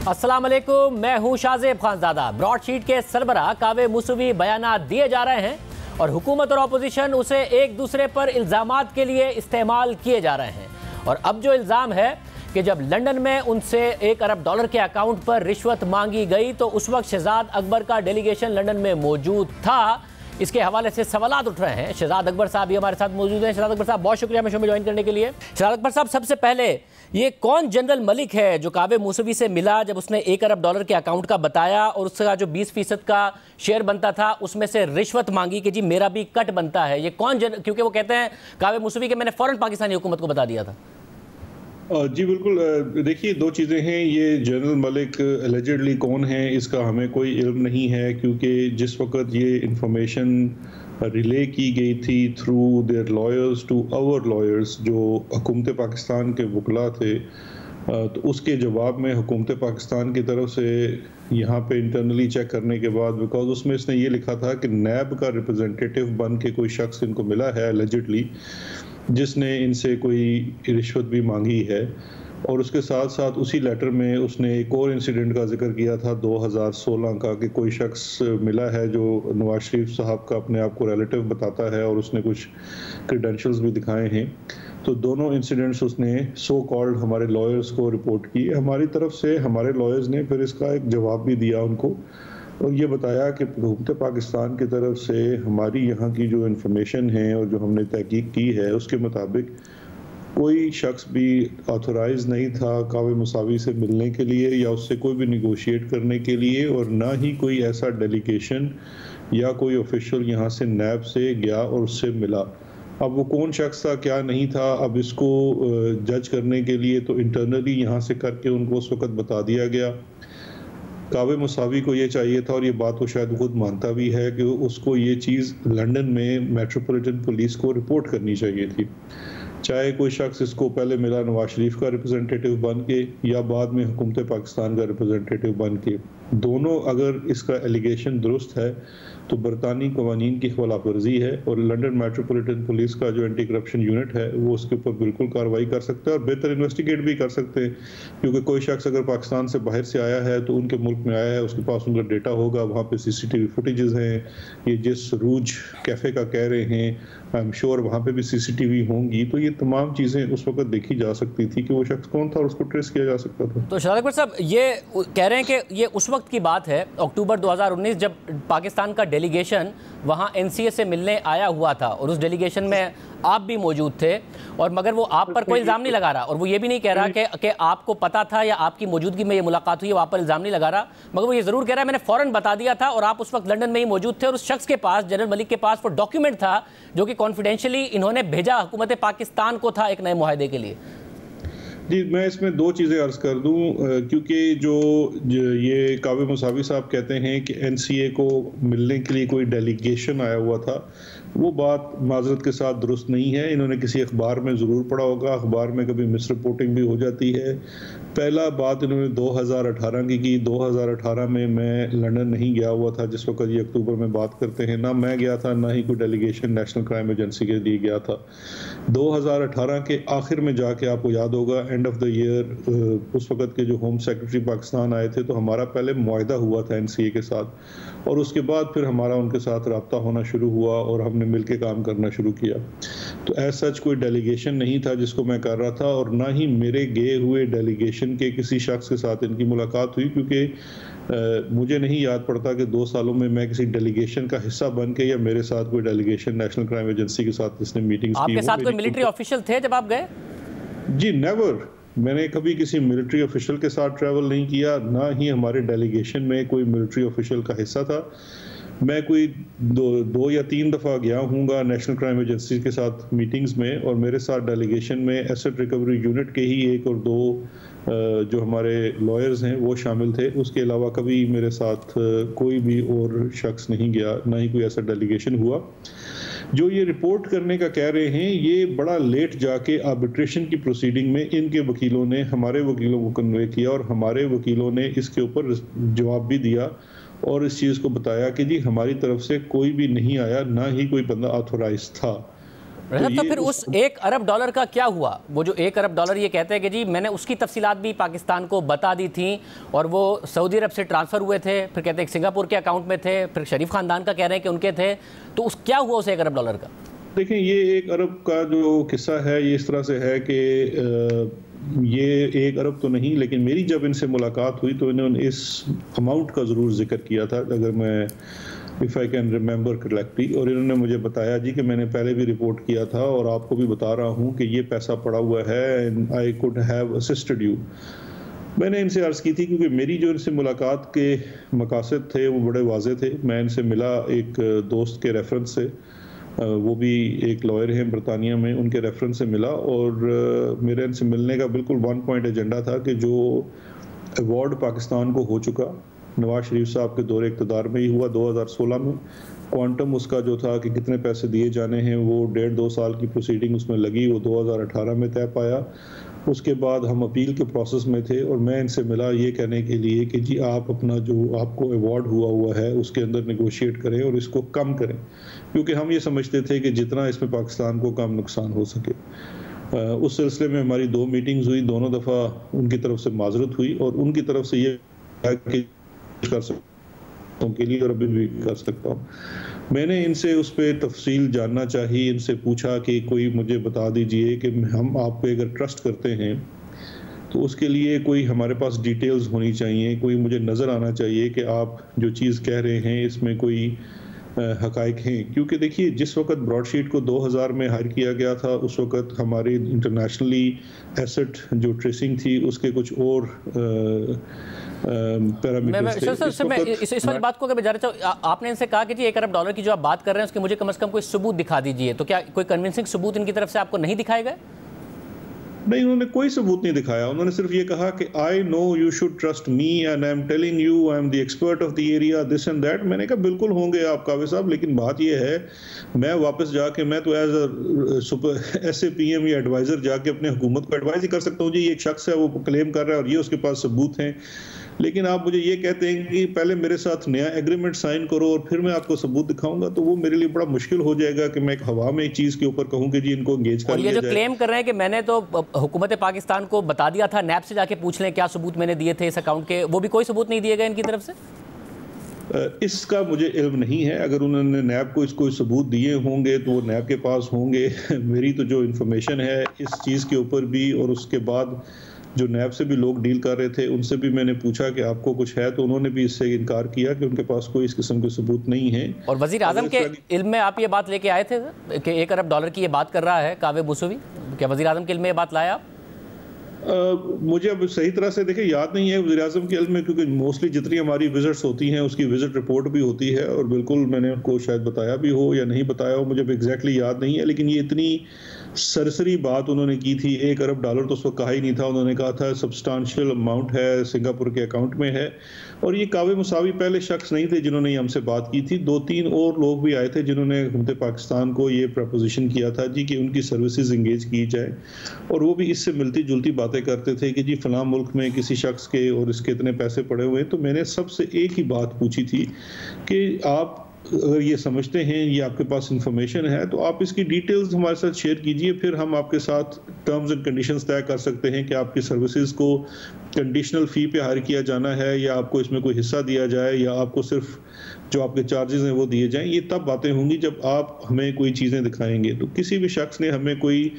अस्सलाम वालेकुम, मैं हूं शाज़ेब खानज़ादा। ब्रॉडशीट के सरबराह कावे मूसवी बयानात दिए जा रहे हैं और हुकूमत और अपोजिशन उसे एक दूसरे पर इल्ज़ामात के लिए इस्तेमाल किए जा रहे हैं। और अब जो इल्ज़ाम है कि जब लंदन में उनसे $1 अरब के अकाउंट पर रिश्वत मांगी गई तो उस वक्त शहजाद अकबर का डेलीगेशन लंदन में मौजूद था। इसके हवाले से सवालात उठ रहे हैं। शहजाद अकबर साहब भी हमारे साथ मौजूद हैं। शहजाद अकबर साहब, बहुत शुक्रिया हमें शो में ज्वाइन करने के लिए। शहजाद अकबर साहब, सबसे पहले ये कौन जनरल मलिक है जो कावे मूसवी से मिला जब उसने $1 अरब के अकाउंट का बताया और उसका जो 20% का शेयर बनता था उसमें से रिश्वत मांगी कि जी मेरा भी कट बनता है? ये कौन क्योंकि वो कहते हैं कावे मूसवी के मैंने फौरन पाकिस्तानी हुकूमत को बता दिया था। जी बिल्कुल। देखिए, दो चीज़ें हैं। ये जनरल मलिक एलिजिडली कौन है इसका हमें कोई इल्म नहीं है, क्योंकि जिस वक्त ये इंफॉर्मेशन रिले की गई थी through their lawyers to our lawyers जो हुकूमत पाकिस्तान के वकला थे, तो उसके जवाब में हुकूमत पाकिस्तान की तरफ से यहाँ पे इंटरनली चेक करने के बाद, बिकॉज उसमें इसने ये लिखा था कि नैब का रिप्रेजेंटेटिव बन के कोई शख्स इनको मिला है एलिजिडली, जिसने इनसे कोई रिश्वत भी मांगी है। और उसके साथ साथ उसी लेटर में उसने एक और इंसिडेंट का जिक्र किया था 2016 का, कि कोई शख्स मिला है जो नवाज शरीफ साहब का अपने आप को रिलेटिव बताता है और उसने कुछ क्रेडेंशियल्स भी दिखाए हैं। तो दोनों इंसिडेंट्स उसने सो कॉल्ड हमारे लॉयर्स को रिपोर्ट किए। हमारी तरफ से हमारे लॉयर्स ने फिर इसका एक जवाब भी दिया उनको और ये बताया कि हुकूमत पाकिस्तान की तरफ से हमारी यहाँ की जो इन्फॉर्मेशन है और जो हमने तहकीक की है उसके मुताबिक कोई शख्स भी ऑथोराइज नहीं था कावे मुसावी से मिलने के लिए या उससे कोई भी निगोशिएट करने के लिए, और ना ही कोई ऐसा डेलीगेशन या कोई ऑफिशियल यहाँ से नैब से गया और उससे मिला। अब वो कौन शख्स था, क्या नहीं था, अब इसको जज करने के लिए तो इंटरनली यहाँ से करके उनको उस वक्त बता दिया गया। कावे मुसावी को ये चाहिए था, और ये बात वो शायद खुद मानता भी है, कि उसको ये चीज़ लंदन में मेट्रोपॉलिटन पुलिस को रिपोर्ट करनी चाहिए थी। चाहे कोई शख्स इसको पहले मिला नवाज शरीफ का रिप्रेजेंटेटिव बन के या बाद में हुकूमत पाकिस्तान का रिप्रेजेंटेटिव बन के, दोनों अगर इसका एलिगेशन दुरुस्त है तो बरतानी कवानीन की खिलाफ वर्जी है और लंदन मेट्रोपॉलिटन पुलिस का जो एंटी करप्शन यूनिट है वो उसके ऊपर बिल्कुल कार्रवाई कर सकता है और बेहतर इन्वेस्टिगेट भी कर सकते हैं। क्योंकि कोई शख्स अगर पाकिस्तान से बाहर से आया है तो उनके मुल्क में आया है, उसके पास उनका डेटा होगा, वहाँ पे CCTV फुटेजेस हैं। ये जिस रूज कैफ़े का कह रहे हैं, आई एम श्योर वहाँ पे भी CCTV होंगी, तो ये तमाम चीज़ें उस वक्त देखी जा सकती थी कि वो शख्स कौन था और उसको ट्रेस किया जा सकता था। तो शहजाद अकबर साहब, ये कह रहे हैं कि ये उस वक्त की बात है, अक्टूबर 2019, जब पाकिस्तान का डेलीगेशन वहाँ NCA से मिलने आया हुआ था और उस डेलीगेशन में आप भी मौजूद थे, और मगर वो आप पर कोई इल्ज़ाम नहीं लगा रहा और वो ये भी नहीं कह रहा कि आपको पता था या आपकी मौजूदगी में ये मुलाकात हुई है, वो आप पर इल्ज़ाम नहीं लगा रहा, मगर वो ये ज़रूर कह रहा है मैंने फ़ौरन बता दिया था और आप उस वक्त लंदन में ही मौजूद थे और उस शख्स के पास, जनरल मलिक के पास, वो डॉक्यूमेंट था जो कि कॉन्फिडेंशियली इन्होंने भेजा हुकूमत पाकिस्तान को था एक नए मुआहदे के लिए। जी, मैं इसमें दो चीज़ें अर्ज़ कर दूं, क्योंकि जो ये कावे मुसावी साहब कहते हैं कि NCA को मिलने के लिए कोई डेलीगेशन आया हुआ था, वो बात माजरत के साथ दुरुस्त नहीं है। इन्होंने किसी अखबार में ज़रूर पढ़ा होगा, अखबार में कभी मिस रिपोर्टिंग भी हो जाती है। पहला बात इन्होंने 2018 की 2018 में मैं लंदन नहीं गया हुआ था, जिस वक्त ये अक्टूबर में बात करते हैं, ना मैं गया था ना ही कोई डेलीगेशन नेशनल क्राइम एजेंसी के लिए गया था। 2018 के आखिर में जाके आपको याद होगा एंड ऑफ द ईयर उस वक्त के जो होम सेक्रेटरी पाकिस्तान आए थे, तो हमारा पहले मुआहदा हुआ था NCA के साथ और उसके बाद फिर हमारा उनके साथ रब्ता होना शुरू हुआ और हमने मिलके काम करना शुरू किया। तो एज सच कोई डेलीगेशन नहीं था जिसको मैं कर रहा था, और ना ही मेरे गए हुए डेलीगेशन के किसी शख्स के साथ इनकी मुलाकात हुई, क्योंकि मुझे नहीं याद पड़ता कि 2 सालों में मैं किसी डेलीगेशन का हिस्सा बन के या मेरे साथ कोई डेलीगेशन नेशनल क्राइम एजेंसी के साथ इसने मीटिंग्स की। आपके साथ कोई मिलिट्री ऑफिशियल थे जब आप गए? जी नेवर। मैंने कभी किसी मिलिट्री ऑफिशियल के साथ ट्रैवल नहीं किया, ना ही हमारे डेलीगेशन में कोई मिलिट्री ऑफिशियल का हिस्सा था। मैं कोई दो या तीन दफ़ा गया हूँगा नेशनल क्राइम एजेंसी के साथ मीटिंग्स में, और मेरे साथ डेलीगेशन में एसेट रिकवरी यूनिट के ही 1 और 2 जो हमारे लॉयर्स हैं वो शामिल थे। उसके अलावा कभी मेरे साथ कोई भी और शख्स नहीं गया, ना ही कोई ऐसा डेलीगेशन हुआ। जो ये रिपोर्ट करने का कह रहे हैं, ये बड़ा लेट जाके आर्बिट्रेशन की प्रोसीडिंग में इनके वकीलों ने हमारे वकीलों को कन्वे किया और हमारे वकीलों ने इसके ऊपर जवाब भी दिया और इस चीज़ को बताया कि जी हमारी तरफ से कोई भी नहीं आया, ना ही कोई बंदा ऑथोराइज था। तो फिर उस $1 अरब का क्या हुआ? वो जो $1 अरब ये कहते हैं कि जी मैंने उसकी तफसीलात भी पाकिस्तान को बता दी थी और वो सऊदी अरब से ट्रांसफ़र हुए थे, फिर कहते हैं सिंगापुर के अकाउंट में थे, फिर शरीफ ख़ानदान का कह रहे हैं कि उनके थे, तो उस क्या हुआ उस $1 अरब का? देखें, ये 1 अरब का जो किस्सा है ये इस तरह से है कि ये 1 अरब तो नहीं, लेकिन मेरी जब इनसे मुलाकात हुई तो इन्होंने इस अमाउंट का ज़रूर जिक्र किया था, अगर मैं if I can remember correctly, और इन्होंने मुझे बताया जी कि मैंने पहले भी रिपोर्ट किया था और आपको भी बता रहा हूँ कि ये पैसा पड़ा हुआ है and I could have assisted you. मैंने इनसे अर्ज़ की थी क्योंकि मेरी जो इनसे मुलाकात के मकासद थे वो बड़े वाज़े थे। मैं इनसे मिला एक दोस्त के रेफरेंस से, वो भी एक लॉयर हैं बरतानिया में, उनके रेफरेंस से मिला और मेरे इनसे मिलने का बिल्कुल 1 पॉइंट एजेंडा था कि जो अवार्ड पाकिस्तान को हो चुका नवाज शरीफ साहब के दौरे इक़्तिदार में ही हुआ 2016 में, क्वांटम उसका जो था कि कितने पैसे दिए जाने हैं वो 1.5-2 साल की प्रोसीडिंग उसमें लगी, वो 2018 में तय पाया। उसके बाद हम अपील के प्रोसेस में थे और मैं इनसे मिला ये कहने के लिए कि जी आप अपना जो आपको अवार्ड हुआ है उसके अंदर नेगोशिएट करें और इसको कम करें, क्योंकि हम ये समझते थे कि जितना इसमें पाकिस्तान को कम नुकसान हो सके। उस सिलसिले में हमारी 2 मीटिंग्स हुई, दोनों दफ़ा उनकी तरफ से माजरत हुई और उनकी तरफ से ये कि कर सकता हूँ के लिए और अभी भी कर सकता हूँ। मैंने इनसे उस पर तफसील जानना चाहिए, इनसे पूछा कि कोई मुझे बता दीजिए कि हम आप पे अगर ट्रस्ट करते हैं तो उसके लिए कोई हमारे पास डिटेल्स होनी चाहिए, कोई मुझे नज़र आना चाहिए कि आप जो चीज़ कह रहे हैं इसमें कोई हकाइक हैं। क्योंकि देखिए जिस वक्त ब्रॉडशीट को 2000 में हायर किया गया था उस वक्त हमारी इंटरनेशनली एसेट जो ट्रेसिंग थी उसके कुछ और पैरामीटर्स थे। इस वाली बात को अगर मैं जाना चाहूँ, आपने इनसे कहा कि जी $1 अरब की जो आप बात कर रहे हैं उसके मुझे कम से कम कोई सबूत दिखा दीजिए, तो क्या कोई कन्विंसिंग सबूत इनकी तरफ से आपको नहीं दिखाए गए? नहीं, उन्होंने कोई सबूत नहीं दिखाया। उन्होंने सिर्फ ये कहा कि I know you should trust me and I am telling you I am the expert of the area this and that. मैंने कहा बिल्कुल होंगे आप कावे साहब, लेकिन बात ये है मैं वापस जाके मैं तो एज अ SAPM या एडवाइज़र जाके अपने हुकूमत को एडवाइज ही कर सकता हूँ जी ये एक शख्स है वो क्लेम कर रहा है और ये उसके पास सबूत हैं, लेकिन आप मुझे ये कहते हैं कि पहले मेरे साथ नया एग्रीमेंट साइन करो और फिर मैं आपको सबूत दिखाऊंगा, तो वो मेरे लिए बड़ा मुश्किल हो जाएगा कि मैं एक हवा में एक चीज़ के ऊपर कहूँ कि जी इनको एंगेज कर लिया जाए। और ये जो क्लेम कर रहे हैं कि मैंने तो हुकूमत पाकिस्तान को बता दिया था, नैब से जाके पूछ लें क्या सबूत मैंने दिए थे इस अकाउंट के, वो भी कोई सबूत नहीं दिए गए इनकी तरफ से? इसका मुझे इल्म नहीं है। अगर उन्होंने नैब को इसको सबूत दिए होंगे तो वो नैब के पास होंगे। मेरी तो जो इन्फॉर्मेशन है इस चीज़ के ऊपर भी, और उसके बाद जो नैब से भी लोग डील कर रहे थे उनसे भी मैंने पूछा कि आपको कुछ है, तो उन्होंने भी इससे इनकार किया कि उनके पास कोई इस किस्म के सबूत नहीं है। और वज़ीर आज़म के इल्म में आप ये बात लेके आए थे कि $1 अरब की ये बात कर रहा है कावे मूसवी, क्या वज़ीर आज़म के इल्म में ये बात लाया आप? मुझे अब सही तरह से देखिए याद नहीं है वज़ीर आज़म के इल्म में, क्योंकि मोस्टली जितनी हमारी विजिट्स होती हैं उसकी विजिट रिपोर्ट भी होती है और बिल्कुल मैंने उनको शायद बताया भी हो या नहीं बताया हो, मुझे एग्जैक्टली याद नहीं है। लेकिन ये इतनी सरसरी बात उन्होंने की थी, $1 अरब तो उस वक्त कहा ही नहीं था, उन्होंने कहा था सब्सटेंशियल अमाउंट है, सिंगापुर के अकाउंट में है। और ये कावे मुसावी पहले शख्स नहीं थे जिन्होंने हमसे बात की थी, 2-3 और लोग भी आए थे जिन्होंने हुकूमत पाकिस्तान को ये प्रपोजिशन किया था जी कि उनकी सर्विसेज इंगेज की जाए, और वो भी इससे मिलती जुलती बातें करते थे कि जी फलां मुल्क में किसी शख्स के और इसके इतने पैसे पड़े हुए हैं। तो मैंने सबसे एक ही बात पूछी थी कि आप अगर ये समझते हैं, ये आपके पास इंफॉर्मेशन है, तो आप इसकी डिटेल्स हमारे साथ शेयर कीजिए, फिर हम आपके साथ टर्म्स एंड कंडीशंस तय कर सकते हैं कि आपकी सर्विसेज को कंडीशनल फ़ी पे हायर किया जाना है या आपको इसमें कोई हिस्सा दिया जाए या आपको सिर्फ जो आपके चार्जेस हैं वो दिए जाएं। ये तब बातें होंगी जब आप हमें कोई चीज़ें दिखाएंगे। तो किसी भी शख्स ने हमें कोई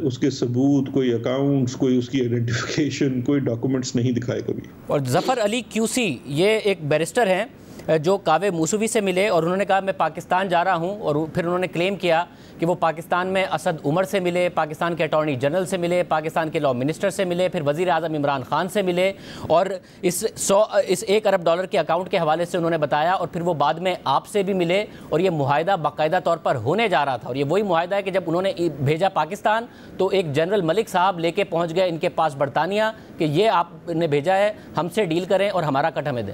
उसके सबूत, कोई अकाउंट्स, कोई उसकी आइडेंटिफिकेशन, कोई डॉक्यूमेंट्स नहीं दिखाए कभी। और ज़फ़र अली QC ये एक बैरिस्टर हैं जो कावे मूसवी से मिले और उन्होंने कहा मैं पाकिस्तान जा रहा हूं, और फिर उन्होंने क्लेम किया कि वो पाकिस्तान में असद उमर से मिले, पाकिस्तान के अटॉर्नी जनरल से मिले, पाकिस्तान के लॉ मिनिस्टर से मिले, फिर वज़ीर आज़म इमरान खान से मिले, और इस $1 अरब के अकाउंट के हवाले से उन्होंने बताया, और फिर वो बाद में आपसे भी मिले और ये मुआहिदा बाकायदा तौर पर होने जा रहा था। और ये वही मुआहिदा है कि जब उन्होंने भेजा पाकिस्तान तो एक जनरल मलिक साहब लेके पहुँच गए इनके पास बरतानिया कि ये आपने भेजा है, हमसे डील करें और हमारा कट हमें दें।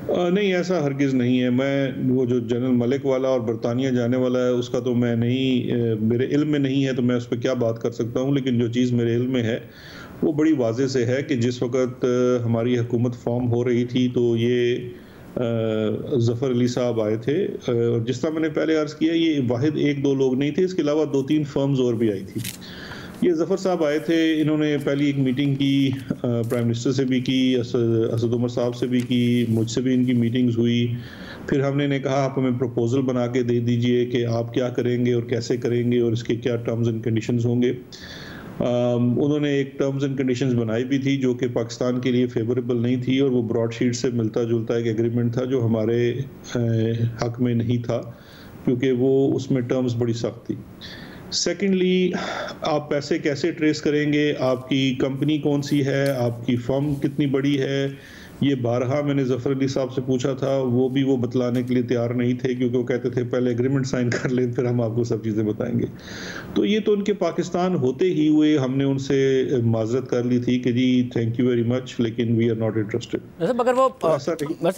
नहीं, ऐसा हरगिज़ नहीं है। मैं वो जो जनरल मलिक वाला और बरतानिया जाने वाला है उसका तो मैं नहीं, मेरे इल्म में नहीं है, तो मैं उस पर क्या बात कर सकता हूँ। लेकिन जो चीज़ मेरे इल्म में है वो बड़ी वाज़े से है कि जिस वक्त हमारी हुकूमत फॉर्म हो रही थी तो ये ज़फ़र अली साहब आए थे। और जिस तरह मैंने पहले अर्ज़ किया, ये वाहिद एक दो लोग नहीं थे, इसके अलावा 2-3 फर्म्स और भी आई थी। ये ज़फ़र साहब आए थे, इन्होंने पहली एक मीटिंग की, प्राइम मिनिस्टर से भी की, असद उमर साहब से भी की, मुझसे भी इनकी मीटिंग्स हुई। फिर हमने इन्हें कहा आप हमें प्रपोज़ल बना के दे दीजिए कि आप क्या करेंगे और कैसे करेंगे और इसके क्या टर्म्स एंड कंडीशंस होंगे। उन्होंने एक टर्म्स एंड कंडीशंस बनाई भी थी जो कि पाकिस्तान के लिए फेवरेबल नहीं थी, और वो ब्रॉडशीट से मिलता जुलता एक एग्रीमेंट था जो हमारे हक में नहीं था, क्योंकि वो उसमें टर्म्स बड़ी सख्त थी। सेकेंडली, आप पैसे कैसे ट्रेस करेंगे, आपकी कंपनी कौन सी है, आपकी फर्म कितनी बड़ी है, ये बारहा मैंने ज़फ़र अली साहब से पूछा था, वो भी वो बतलाने के लिए तैयार नहीं थे, क्योंकि वो कहते थे पहले एग्रीमेंट साइन कर लें फिर हम आपको सब चीज़ें बताएंगे। तो ये तो उनके पाकिस्तान होते ही हुए हमने उनसे माजरत कर ली थी कि जी थैंक यू वेरी मच, लेकिन वी आर नॉट इंटरेस्टेड।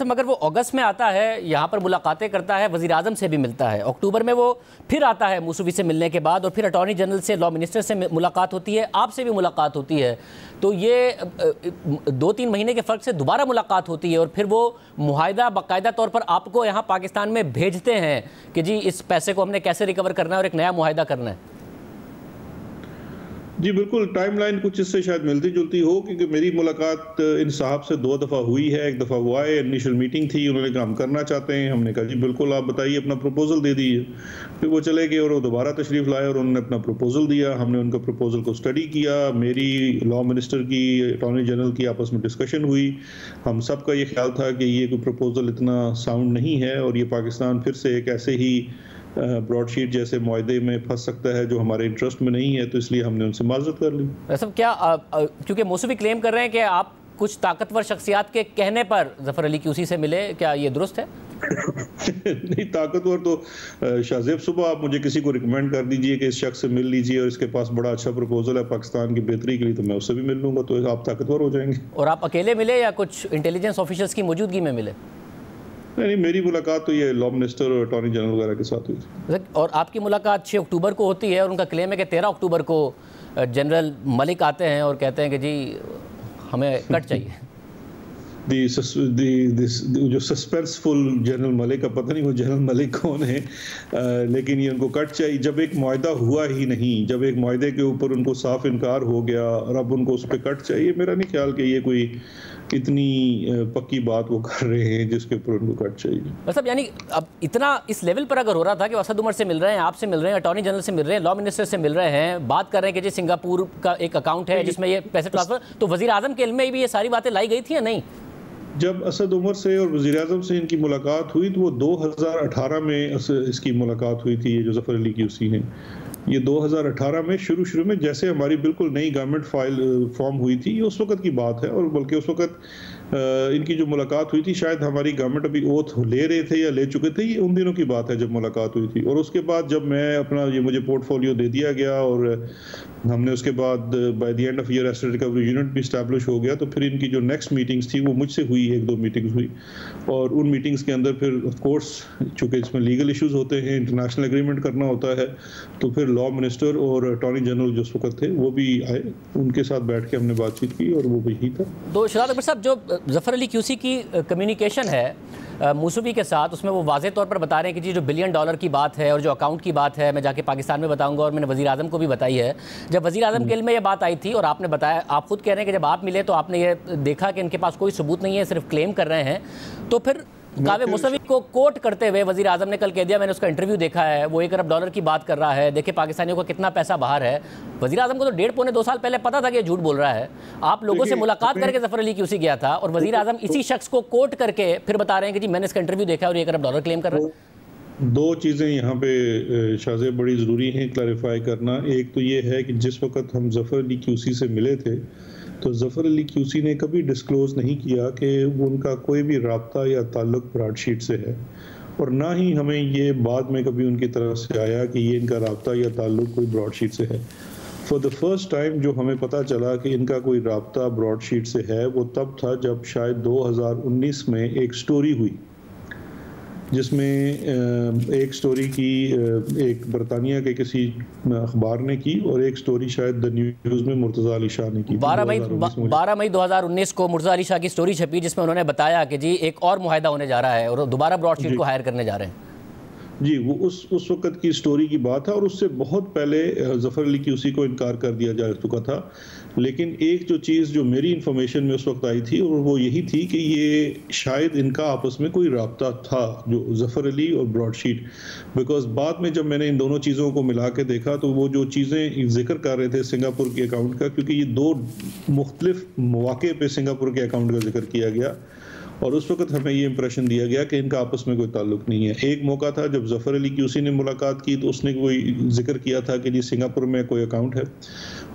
मगर वो अगस्त में आता है, यहाँ पर मुलाकातें करता है, वज़ीर आज़म से भी मिलता है, अक्टूबर में वो फिर आता है मूसवी से मिलने के बाद, और फिर अटॉर्नी जनरल से, लॉ मिनिस्टर से मुलाकात होती है, आपसे भी मुलाकात होती है। तो ये 2-3 महीने के फ़र्क से दोबारा मुलाकात होती है, और फिर वो मुआहिदा बाकायदा तौर पर आपको यहाँ पाकिस्तान में भेजते हैं कि जी इस पैसे को हमने कैसे रिकवर करना है और एक नया मुआहिदा करना है। जी बिल्कुल, टाइमलाइन कुछ इससे शायद मिलती जुलती हो, क्योंकि मेरी मुलाकात इन साहब से 2 दफ़ा हुई है। एक दफ़ा वो आए, इनिशियल मीटिंग थी, उन्होंने कहा हम करना चाहते हैं, हमने कहा जी बिल्कुल आप बताइए, अपना प्रपोजल दे दीजिए। फिर वो चले गए और वो दोबारा तशरीफ़ लाए और उन्होंने अपना प्रपोजल दिया, हमने उनका प्रपोजल को स्टडी किया, मेरी लॉ मिनिस्टर की, अटॉर्नी जनरल की आपस में डिस्कशन हुई। हम सब का ये ख्याल था कि ये कोई प्रपोजल इतना साउंड नहीं है और ये पाकिस्तान फिर से एक ऐसे ही ब्रॉडशीट जैसे मुआहदे में फंस सकता है जो हमारे इंटरेस्ट में नहीं है, तो इसलिए हमने उनसे माजरत कर ली। सब क्या क्योंकि मौसूवी क्लेम कर रहे हैं कि आप कुछ ताकतवर शख्सियात के कहने पर ज़फ़र अली क्यूसी से मिले, क्या ये दुरुस्त है? नहीं, ताकतवर तो शाहजेब, सुबह आप मुझे किसी को रिकमेंड कर दीजिए कि इस शख्स से मिल लीजिए और इसके पास बड़ा अच्छा प्रपोजल है पाकिस्तान की बेहतरी के लिए, तो मैं उससे भी मिल लूंगा, तो आप ताकतवर हो जाएंगे। और आप अकेले मिले या कुछ इंटेलिजेंस ऑफिसर्स की मौजूदगी में मिले? नहीं, मेरी मुलाकात तो ये लॉ मिनिस्टर और अटॉर्नी जनरल वगैरह के साथ हुई थी। और आपकी मुलाकात 6 अक्टूबर को होती है, और उनका क्लेम है कि 13 अक्टूबर को जनरल मलिक आते हैं और कहते हैं कि जी हमें कट चाहिए। जो सस्पेंसफुल जनरल मलिक का पता नहीं वो जनरल मलिक कौन है, लेकिन ये उनको कट चाहिए। जब एक मुआहदा हुआ ही नहीं, जब एक मुआहदे के ऊपर उनको साफ इनकार हो गया और अब उनको उस पर कट चाहिए, मेरा नहीं ख्याल कि ये कोई इतनी पक्की बात वो कर रहे हैं जिसके ऊपर उनको कट चाहिए। मतलब यानी अब इतना इस लेवल पर अगर हो रहा था कि असद उमर से मिल रहे हैं, आपसे मिल रहे हैं, अटॉर्नी जनरल से मिल रहे हैं, लॉ मिनिस्टर से मिल रहे हैं, बात कर रहे हैं कि जी सिंगापुर का एक अकाउंट है जिसमें ये पैसे ट्रांसफर, तो वज़ीर आज़म के इल्म में भी ये सारी बातें लाई गई थी या नहीं? जब असद उमर से और वज़ीर आज़म से इनकी मुलाकात हुई तो वो 2018 में इसकी मुलाकात हुई थी, ये जो ज़फ़र अली क्यूसी हैं, ये 2018 में शुरू में जैसे हमारी बिल्कुल नई गवर्नमेंट फाइल फॉर्म हुई थी, ये उस वक्त की बात है। और बल्कि उस वक्त इनकी जो मुलाकात हुई थी, शायद हमारी गवर्नमेंट अभी ओथ ले रहे थे या ले चुके थे, ये उन दिनों की बात है जब मुलाकात हुई थी। और उसके बाद जब मैं अपना ये मुझे पोर्टफोलियो दे दिया गया और हमने उसके बाद by the end of year asset recovery unit भी इस्टेब्लिश हो गया, तो फिर इनकी जो नेक्स्ट मीटिंग्स थी वो मुझसे हुई, 1-2 मीटिंग्स हुई। और उन मीटिंग्स के अंदर फिर ऑफ कोर्स चूँकि इसमें लीगल इश्यूज होते हैं, इंटरनेशनल एग्रीमेंट करना होता है, तो फिर लॉ मिनिस्टर और अटॉर्नी जनरल जो उस वक्त थे वो भी आए, उनके साथ बैठ के हमने बातचीत की और वो वही था। तो शहजाद अकबर साहब, जो ज़फ़र अली क्यूसी की कम्युनिकेशन है मूसवी के साथ, उसमें वो वाज़े तौर पर बता रहे हैं कि जी जो $1 बिलियन की बात है और जो अकाउंट की बात है मैं जाके पाकिस्तान में बताऊंगा, और मैंने वज़ीर आज़म को भी बताई है। जब वज़ीर आज़म के इल्म में ये बात आई थी और आपने बताया, आप खुद कह रहे हैं कि जब आप मिले तो आपने ये देखा कि इनके पास कोई सबूत नहीं है, सिर्फ क्लेम कर रहे हैं, तो फिर कावे मुसवी को कोट करते हुए वज़ीर आज़म ने कल कह दिया, मैंने उसका इंटरव्यू देखा है, वो $1 अरब की बात कर रहा है, देखिए पाकिस्तानियों का कितना पैसा बाहर है। वज़ीर आज़म को तो 1.5-2 साल पहले पता था कि ये झूठ बोल रहा है। आप लोगों से मुलाकात करके ज़फ़र अली क्यूसी गया था और वज़ीर आज़म इसी शख्स को कोट करके फिर बता रहे हैं कि जी मैंने इसका इंटरव्यू देखा और $1 अरब क्लेम कर रहा है। 2 चीज़ें यहाँ पे शाहज़ेब बड़ी ज़रूरी हैं क्लैरिफाई करना। एक तो ये है कि जिस वक्त हम ज़फ़र अली क्यूसी से मिले थे तो ज़फ़र अली क्यूसी ने कभी डिस्क्लोज़ नहीं किया कि उनका कोई भी राब्ता या ताल्लुक़ ब्रॉडशीट से है, और ना ही हमें ये बाद में कभी उनकी तरफ से आया कि ये इनका राब्ता या ताल्लुक़ कोई ब्रॉडशीट से है। फॉर द फर्स्ट टाइम जो हमें पता चला कि इनका कोई राब्ता ब्रॉडशीट से है वो तब था जब शायद 2019 में एक स्टोरी हुई जिसमें एक स्टोरी की एक बरतानिया के किसी अखबार ने की और एक स्टोरी शायद द न्यूज़ में मुर्तज़ा अली शाह ने की। 12 मई 2019 को मुर्तज़ा अली शाह की स्टोरी छपी जिसमें उन्होंने बताया कि जी एक और मुआहदा होने जा रहा है और दोबारा ब्रॉडशीट को हायर करने जा रहे हैं। जी, वो उस वक़्त की स्टोरी की बात है और उससे बहुत पहले ज़फ़र अली क्यूसी को इनकार कर दिया जा चुका था। लेकिन एक जो चीज़ जो मेरी इंफॉर्मेशन में उस वक्त आई थी और वो यही थी कि ये शायद इनका आपस में कोई राब्ता था, जो ज़फ़र अली और ब्रॉडशीट, बिकॉज़ बाद में जब मैंने इन दोनों चीज़ों को मिला के देखा तो वो जो चीज़ें ज़िक्र कर रहे थे सिंगापुर के अकाउंट का, क्योंकि ये दो मुख्तलिफ मौके पे सिंगापुर के अकाउंट का जिक्र किया गया और उस वक्त हमें ये इंप्रेशन दिया गया कि इनका आपस में कोई ताल्लुक नहीं है। एक मौका था जब ज़फ़र अली क्यूसी ने मुलाकात की तो उसने कोई जिक्र किया था कि जी सिंगापुर में कोई अकाउंट है,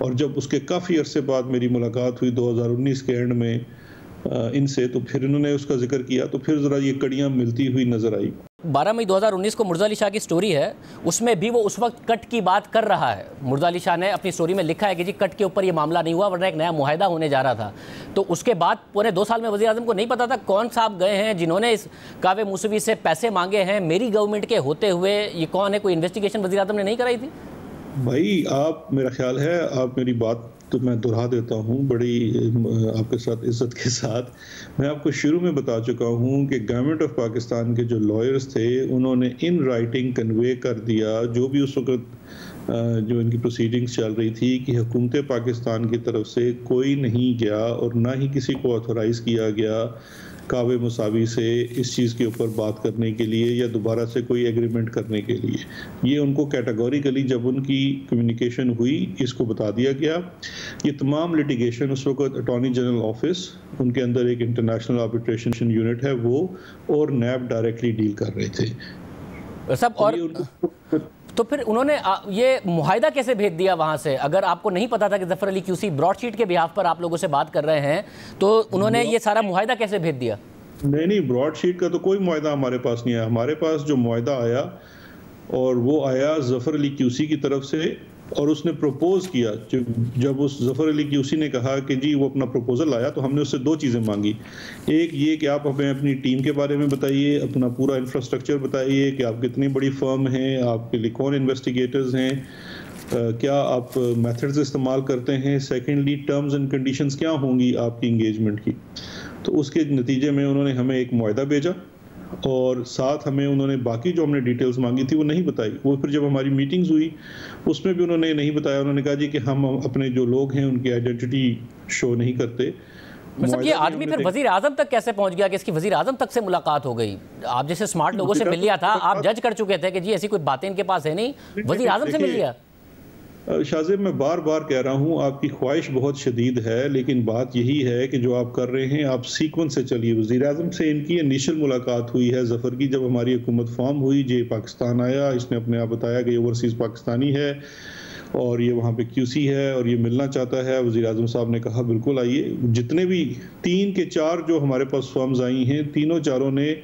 और जब उसके काफ़ी अरसे बाद मेरी मुलाकात हुई 2019 के एंड में इनसे, तो फिर इन्होंने उसका जिक्र किया, तो फिर ज़रा ये कड़ियाँ मिलती हुई नज़र आई। 12 मई 2019 को मुर्तज़ा अली शाह की स्टोरी है, उसमें भी वो उस वक्त कट की बात कर रहा है। मुर्तज़ा अली शाह ने अपनी स्टोरी में लिखा है कि जी कट के ऊपर ये मामला नहीं हुआ वरना एक नया मुआहदा होने जा रहा था। तो उसके बाद पूरे 2 साल में वज़ीर आज़म को नहीं पता था कौन साहब गए हैं जिन्होंने इस कावे मूसवी से पैसे मांगे हैं मेरी गवर्नमेंट के होते हुए, ये कौन है, कोई इन्वेस्टिगेशन वज़ीर आज़म ने नहीं कराई थी? भाई आप, मेरा ख्याल है आप मेरी बात तो मैं दोहरा देता हूँ बड़ी आपके साथ इज्जत के साथ। मैं आपको शुरू में बता चुका हूँ कि गवर्नमेंट ऑफ पाकिस्तान के जो लॉयर्स थे उन्होंने इन राइटिंग कन्वे कर दिया जो भी उस वक्त जो इनकी प्रोसीडिंग्स चल रही थी कि हुकूमत पाकिस्तान की तरफ से कोई नहीं गया और ना ही किसी को ऑथोराइज़ किया गया कावे मुसावी से इस चीज़ के ऊपर बात करने के लिए या दोबारा से कोई एग्रीमेंट करने के लिए। ये उनको कैटेगोरिकली जब उनकी कम्युनिकेशन हुई इसको बता दिया गया। ये तमाम लिटिगेशन उस वक्त अटॉर्नी जनरल ऑफिस, उनके अंदर एक इंटरनेशनल आर्बिट्रेशन यूनिट है वो, और नैब डायरेक्टली डील कर रहे थे सब। और तो फिर उन्होंने ये मुआहदा कैसे भेज दिया वहाँ से? अगर आपको नहीं पता था कि ज़फ़र अली क्यूसी ब्रॉडशीट के बिहाफ पर आप लोगों से बात कर रहे हैं तो उन्होंने ये सारा मुआहदा कैसे भेज दिया? नहीं, ब्रॉडशीट का तो कोई मुआहदा हमारे पास नहीं आया। हमारे पास जो मुआहदा आया और वो आया ज़फ़र अली क्यूसी की तरफ से, और उसने प्रपोज किया। जब उस ज़फ़र अली क्यूसी ने कहा कि जी वो अपना प्रपोजल लाया तो हमने उससे 2 चीज़ें मांगी। एक ये कि आप हमें अपनी टीम के बारे में बताइए, अपना पूरा इंफ्रास्ट्रक्चर बताइए कि आप कितनी बड़ी फर्म हैं, आपके लिए कौन इन्वेस्टिगेटर्स हैं, क्या आप मेथड्स इस्तेमाल करते हैं, सेकेंडली टर्म्स एंड कंडीशंस क्या होंगी आपकी इंगेजमेंट की। तो उसके नतीजे में उन्होंने हमें एक मुआहदा भेजा और साथ हमें उन्होंने बाकी जो हमने डिटेल्स मांगी थी वो नहीं बताई। वो फिर जब हमारी मीटिंग्स हुई उसमें भी उन्होंने नहीं बताया। उन्होंने कहा जी कि हम अपने जो लोग हैं उनकी आइडेंटिटी शो नहीं करते। मतलब ये आदमी फिर वजीर आजम तक कैसे पहुंच गया कि इसकी वजीर आजम तक से मुलाकात हो गई? आप जैसे स्मार्ट लोगों से मिल लिया था, आप जज कर चुके थे कि जी ऐसी कोई बातें इनके पास है नहीं, वजीर आजम से मिल लिया। शाज़ेब मैं बार बार कह रहा हूँ आपकी ख्वाहिश बहुत शदीद है, लेकिन बात यही है कि जो आप कर रहे हैं आप सीक्वेंस से चलिए। वज़ीर आज़म से इनकी इनिशियल मुलाकात हुई है ज़फ़र की, जब हमारी हुकूमत फॉर्म हुई, जे पाकिस्तान आया, इसने अपने आप बताया कि ये ओवरसीज़ पाकिस्तानी है और ये वहाँ पे क्यूसी है और ये मिलना चाहता है। वज़ीर आज़म साहब ने कहा बिल्कुल आइए। जितने भी 3 के 4 जो हमारे पास फर्म्स आई हैं, तीनों चारों ने,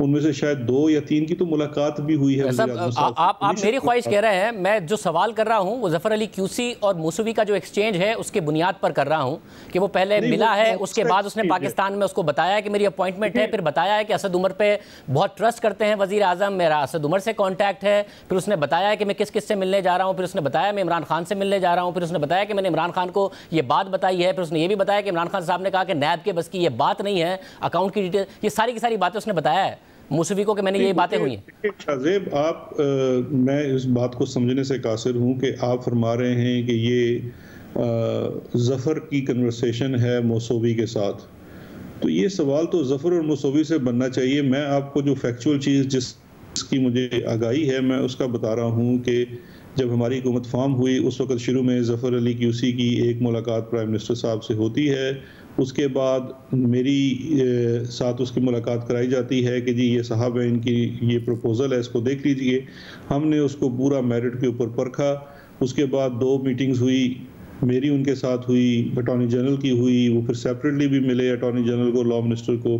उनमें से शायद 2 या 3 की तो मुलाकात भी हुई है। आप मेरी ख्वाहिश कह रहे हैं, मैं जो सवाल कर रहा हूं वो ज़फ़र अली क्यूसी और मूसवी का जो एक्सचेंज है उसके बुनियाद पर कर रहा हूं कि वो पहले मिला है, उसके बाद उसने पाकिस्तान में उसको बताया कि मेरी अपॉइंटमेंट है, फिर बताया है कि असद उमर पे बहुत ट्रस्ट करते हैं वज़ीर आज़म, मेरा असद उमर से कॉन्टैक्ट है, फिर उसने बताया कि मैं किस किस से मिलने जा रहा हूँ, फिर उसने बताया मैं इमरान खान से मिलने जा रहा हूँ, फिर उसने बताया कि मैंने इमरान खान को ये बात बताई है, फिर उसने ये भी बताया कि इमरान खान साहब ने कहा कि नैब के बस की ये बात नहीं है, अकाउंट की डिटेल, ये सारी की सारी बातें उसने बताया है मूसवी को कि मैंने ये बातें हुई हैं। शाज़ेब आप मैं इस बात को समझने से कासिर हूँ कि आप फरमा रहे हैं कि ये ज़फ़र की कन्वर्सेशन है मौसूवी के साथ, तो ये सवाल तो ज़फ़र और मौसूवी से बनना चाहिए। मैं आपको जो फैक्चुअल चीज़ जिसकी मुझे आगाही है मैं उसका बता रहा हूँ कि जब हमारी हुकूमत फॉर्म हुई उस वक्त शुरू में ज़फ़र अली क्यूसी की एक मुलाकात प्राइम मिनिस्टर साहब से होती है, उसके बाद मेरी साथ उसकी मुलाकात कराई जाती है कि जी ये साहब है, इनकी ये प्रपोज़ल है, इसको देख लीजिए। हमने उसको पूरा मेरिट के ऊपर परखा। उसके बाद 2 मीटिंग्स हुई मेरी उनके साथ हुई, अटॉर्नी जनरल की हुई, वो फिर सेपरेटली भी मिले अटॉर्नी जनरल को, लॉ मिनिस्टर को,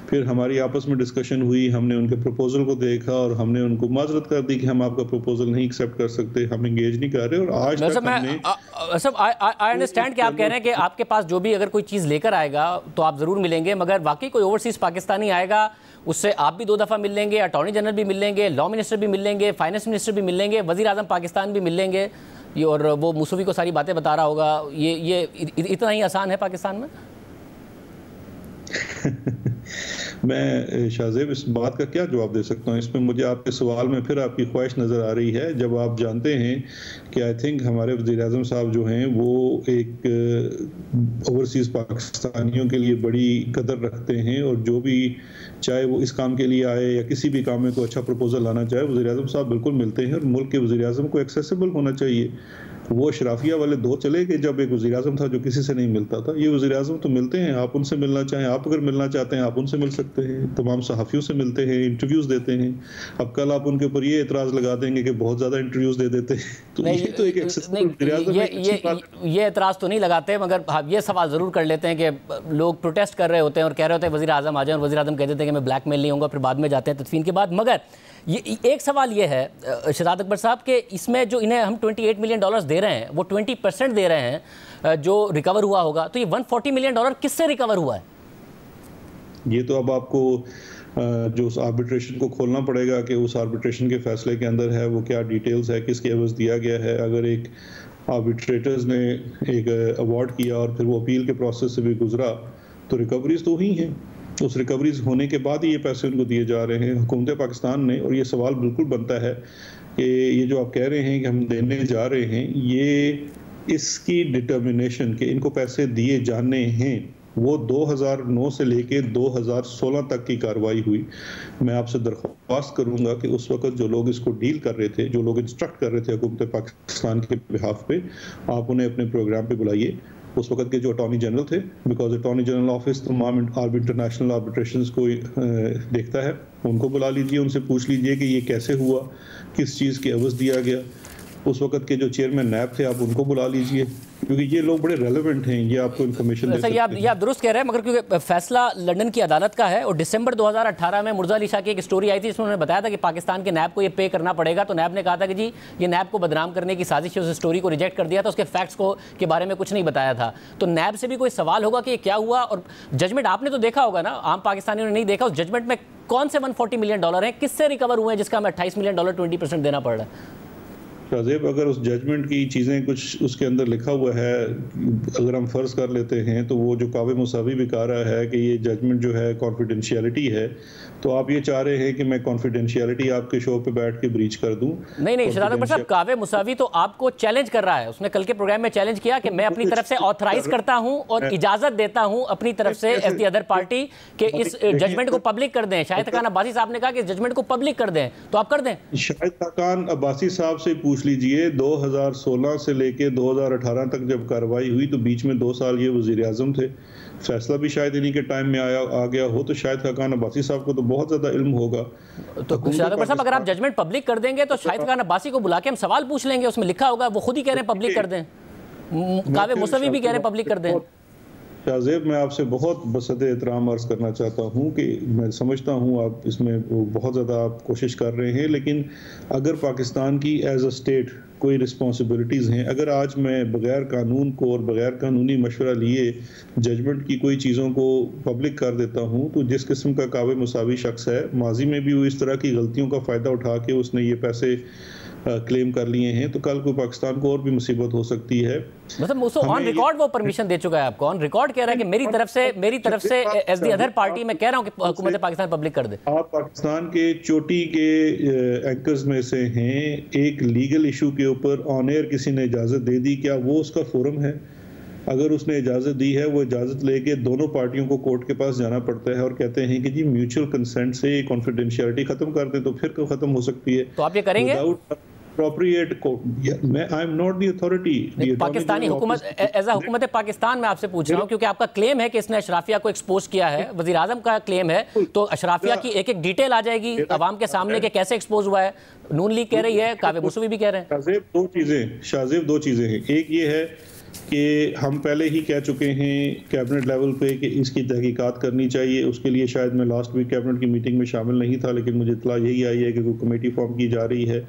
फिर हमारी आपस में डिस्कशन हुई, हमने उनके प्रपोजल को देखा और हमने उनको माजरत कर दी कि हम आपका प्रपोजल नहीं एक्सेप्ट कर सकते, हम एंगेज नहीं कर रहे। और आज तक हमने सब आई अंडरस्टैंड कि आप कह रहे हैं कि आपके पास जो भी अगर कोई चीज़ लेकर आएगा तो आप ज़रूर मिलेंगे, मगर वाकई कोई ओवरसीज़ पाकिस्तानी आएगा उससे आप भी 2 दफ़ा मिल लेंगे, अटॉर्नी जनरल भी मिल लेंगे, लॉ मिनिस्टर भी मिल लेंगे, फाइनेंस मिनिस्टर भी मिल लेंगे, वज़ीर आज़म पाकिस्तान भी मिल लेंगे, ये और वो मुसूवी को सारी बातें बता रहा होगा। ये इतना ही आसान है पाकिस्तान में? मैं शाहजेब इस बात का क्या जवाब दे सकता हूँ इसमें? मुझे आपके सवाल में फिर आपकी ख्वाहिश नज़र आ रही है, जब आप जानते हैं कि आई थिंक हमारे वज़ीर-ए-आज़म साहब जो हैं वो एक ओवरसीज़ पाकिस्तानियों के लिए बड़ी कदर रखते हैं, और जो भी चाहे वो इस काम के लिए आए या किसी भी काम में कोई अच्छा प्रपोजल लाना चाहे, वज़ीर-ए-आज़म साहब बिल्कुल मिलते हैं। और मुल्क के वज़ीर-ए-आज़म को एक्सेसिबल होना चाहिए। वो अशराफिया वाले दौर चले गए जब एक वज़ीर-ए-आज़म था जो किसी से नहीं मिलता था। ये वज़ीर-ए-आज़म तो मिलते हैं, आप उनसे मिलना चाहें, आप अगर मिलना चाहते हैं आप उनसे मिल सकते हैं, तमाम सहाफ़ियों से मिलते हैं, इंटरव्यूज़ देते हैं। अब कल आप उनके ऊपर ये एतराज़ लगा देंगे कि बहुत ज़्यादा इंटरव्यूज़ दे देते हैं, तो ये तो एक एक्सेसिबल वज़ीर-ए-आज़म ये एतराज़ तो नहीं लगाते, मगर ये सवाल ज़रूर कर लेते हैं कि लोग प्रोटेस्ट कर रहे होते हैं और कह रहे होते हैं वज़ीर-ए-आज़म आ जाएं, और वज़ीर-ए-आज़म कह देते हैं कि मैं ब्लैकमेल नहीं होऊंगा, फिर बाद में जाते हैं तदफीन के बाद। मगर ये एक सवाल ये है शहजाद अकबर साहब कि इसमें जो इन्हें हम $28 मिलियन दे रहे हैं वो 20% दे रहे हैं जो रिकवर हुआ होगा, तो ये $140 मिलियन किससे रिकवर हुआ है? ये तो अब आपको जो उस आर्बिट्रेशन को खोलना पड़ेगा कि उस आर्बिट्रेशन के फैसले के अंदर है वो क्या डिटेल्स है, किसके एवज दिया गया है। अगर एक आर्बिट्रेटर्स ने एक अवार्ड किया और फिर वो अपील के प्रोसेस से भी गुजरा तो रिकवरीज तो हुई हैं, उस रिकवरीज होने के बाद ही ये पैसे उनको दिए जा रहे हैं हुकूमत पाकिस्तान ने। और ये सवाल बिल्कुल बनता है कि ये जो आप कह रहे हैं कि हम देने जा रहे हैं, ये इसकी डिटर्मिनेशन कि इनको पैसे दिए जाने हैं वो 2009 से लेके 2016 तक की कार्रवाई हुई। मैं आपसे दरख्वास्त करूंगा कि उस वक्त जो लोग इसको डील कर रहे थे, जो लोग इंस्ट्रक्ट कर रहे थे हुकूमत पाकिस्तान के बिहाफ पे, आप उन्हें अपने प्रोग्राम पे बुलाइए। उस वक्त के जो अटॉर्नी जनरल थे, बिकॉज अटॉर्नी जनरल ऑफिस तमाम इंटरनेशनल आर्बिट्रेशंस को देखता है, उनको बुला लीजिए, उनसे पूछ लीजिए कि ये कैसे हुआ, किस चीज़ के एवज दिया गया। उस वक्त के जो चेयरमैन नैब थे आप उनको बुला लीजिए, क्योंकि ये लोग बड़े रेलेवेंट हैं, ये आपको इन्फॉर्मेशन दे सकते हैं। ये आप दुरुस्त कह रहे हैं, मगर क्योंकि फैसला लंदन की अदालत का है और दिसंबर 2018 में मुर्जा अली शाह की एक स्टोरी आई थी जिसमें उन्होंने बताया था कि पाकिस्तान के नैब को ये पे करना पड़ेगा, तो नैब ने कहा था कि जी ये नैब को बदनाम करने की साजिश है, उस स्टोरी को रिजेक्ट कर दिया था, उसके फैक्ट्स को के बारे में कुछ नहीं बताया था। तो नैब से भी कोई सवाल होगा कि ये क्या हुआ, और जजमेंट आपने तो देखा होगा ना, आम पाकिस्तानियों ने नहीं देखा, उस जजमेंट में कौन से $140 मिलियन हैं, किससे रिकवर हुए हैं जिसका हमें $28 मिलियन 20% देना पड़ रहा है? शाहजेब, अगर उस जजमेंट की चीज़ें कुछ उसके अंदर लिखा हुआ है, अगर हम फ़र्ज़ कर लेते हैं, तो वो जो कावे मुसावी भी कह रहा है कि ये जजमेंट जो है कॉन्फिडेंशियलिटी है, तो आप ये चाह रहे हैं कि मैं कॉन्फिडेंशियलिटी आपके शो पे बैठ के ब्रीच कर दूं? नहीं शहजाद अकबर साहब, कावे मुसावी तो आपको चैलेंज कर रहा है, उसने कल के प्रोग्राम में चैलेंज किया कि मैं अपनी तरफ से ऑथराइज करता हूं और इजाजत देता हूं अपनी तरफ से एज द अदर पार्टी कि इस जजमेंट को पब्लिक कर दें। शाहिद खान अब्बासी साहब ने कहा कि जजमेंट को पब्लिक कर दें, तो आप कर दें? शाहिद खान अब्बासी साहब से पूछ लीजिए, 2016 से लेके 2018 तक जब कार्रवाई हुई तो बीच में 2 साल ये वजीर आजम थे, फैसला भी शायद इन्हीं के टाइम में आ गया हो, तो शाहिद खान अब्बासी साहब को तो बहुत ज्यादा इल्म होगा। तो शहजाद अकबर साहब, अगर आप जजमेंट पब्लिक कर देंगे तो शाहिद खान अब्बासी को बुला के हम सवाल पूछ लेंगे, उसमें लिखा होगा, वो खुद ही कह रहे हैं पब्लिक कर दें, कावे मुसवी भी कह रहे हैं पब्लिक कर दें। शाहजेब, मैं आपसे बहुत बसद एहतराम अर्ज करना चाहता हूँ कि मैं समझता हूँ आप इसमें बहुत ज़्यादा आप कोशिश कर रहे हैं, लेकिन अगर पाकिस्तान की एज अ स्टेट कोई रिस्पॉन्सिबिलिटीज़ हैं, अगर आज मैं बग़ैर कानून को और बग़ैर कानूनी मशवरा लिए जजमेंट की कोई चीज़ों को पब्लिक कर देता हूँ, तो जिस किस्म का कावे मुसावी शख्स है, माजी में भी वो इस तरह की गलतियों का फ़ायदा उठा के उसने ये पैसे क्लेम कर लिए हैं, तो कल को पाकिस्तान को और भी मुसीबत हो सकती है। मतलब उसको ऑन रिकॉर्ड वो परमिशन दे चुका है, आपको ऑन रिकॉर्ड कह रहा है कि मेरी तरफ से एज द अदर पार्टी मैं कह रहा हूं कि हुकूमत पाकिस्तान पब्लिक कर दे। आप पाकिस्तान के चोटी के एंकर्स में से हैं, एक लीगल इशू के ऊपर ऑन एयर किसी ने इजाजत दे दी, क्या वो उसका फोरम है? अगर उसने इजाजत दी है, वो इजाजत लेके दोनों पार्टियों को कोर्ट के पास जाना पड़ता है और कहते हैं कि जी म्यूचुअल कंसेंट से कॉन्फिडेंशियलिटी खत्म कर दे, तो फिर क्यों खत्म हो सकती है? तो आप ये करेंगे? पाकिस्तानी हुकूमत एज अ हुकूमत पाकिस्तान में आपसे पूछ रहा हूँ, क्योंकि आपका क्लेम है कि इसने अशराफिया को एक्सपोज किया है, वजीर आजम का क्लेम है, तो अशराफिया की एक एक डिटेल आ जाएगी अवाम के सामने कि कैसे एक्सपोज हुआ है। नून लीग कह रही है, कावे मुसवी भी कह रहे हैं। शाहजेब, दो चीजें हैं। एक ये है कि हम पहले ही कह चुके हैं कैबिनेट लेवल पे कि इसकी तहकीकात करनी चाहिए। उसके लिए शायद मैं लास्ट वीक कैबिनेट की मीटिंग में शामिल नहीं था, लेकिन मुझे इत्तला यही आई है कि कोई कमेटी फॉर्म की जा रही है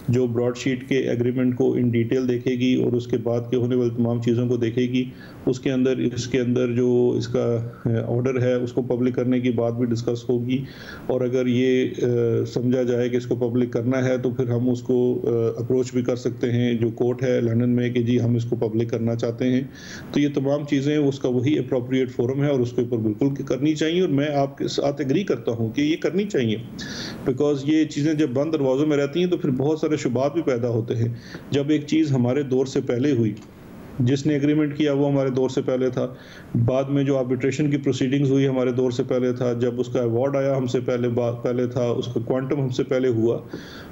जो ब्रॉडशीट के एग्रीमेंट को इन डिटेल देखेगी और उसके बाद के होने वाली तमाम चीज़ों को देखेगी। उसके अंदर जो इसका ऑर्डर है उसको पब्लिक करने की बात भी डिस्कस होगी, और अगर ये समझा जाए कि इसको पब्लिक करना है तो फिर हम उसको अप्रोच भी कर सकते हैं जो कोर्ट है लंदन में कि जी हम इसको पब्लिक करना चाहते हैं। तो ये तमाम चीज़ें उसका वही अप्रोप्रिएट फोरम है और उसके ऊपर बिल्कुल करनी चाहिए, और मैं आपके साथ एग्री करता हूँ कि ये करनी चाहिए, बिकॉज ये चीज़ें जब बंद दरवाज़ों में रहती हैं तो फिर बहुत सारे शुबात भी पैदा होते हैं। जब एक चीज़ हमारे दौर से पहले हुई, जिसने एग्रीमेंट किया वो हमारे दौर से पहले था, बाद में जो आर्बिट्रेशन की प्रोसीडिंग्स हुई हमारे दौर से पहले था, जब उसका अवार्ड आया हमसे पहले था, उसका क्वांटम हमसे पहले हुआ,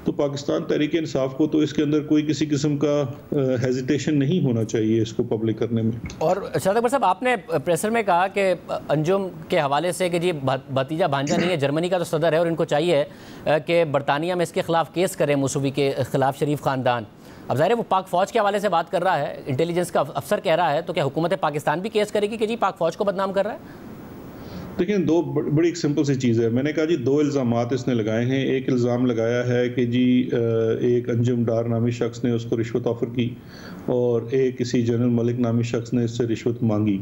तो पाकिस्तान तहरीक इंसाफ को तो इसके अंदर कोई किसी किस्म का हेजिटेशन नहीं होना चाहिए इसको पब्लिक करने में। और शाहद अकबर साहब, आपने प्रेसर में कहा कि अंजुम के हवाले से कि जी भतीजा भांजा नहीं है, जर्मनी का तो सदर है और इनको चाहिए कि बरतानिया में इसके खिलाफ केस करें, मुसूवी के खिलाफ शरीफ ख़ानदान। अब ज़ाहिर है वो पाक फ़ौज के हवाले से बात कर रहा है, इंटेलिजेंस का अफसर कह रहा है, तो क्या हुकूमत पाकिस्तान भी केस करेगी कि जी पाक फ़ौज को बदनाम कर रहा है? देखिए, दो बड़ी एक सिंपल सी चीज़ है। मैंने कहा जी 2 इल्ज़ामात इसने लगाए हैं। एक इल्ज़ाम लगाया है कि जी एक अंजुम डार नामी शख्स ने उसको रिश्वत ऑफ़र की और एक किसी जनरल मलिक नामी शख्स ने इससे रिश्वत मांगी।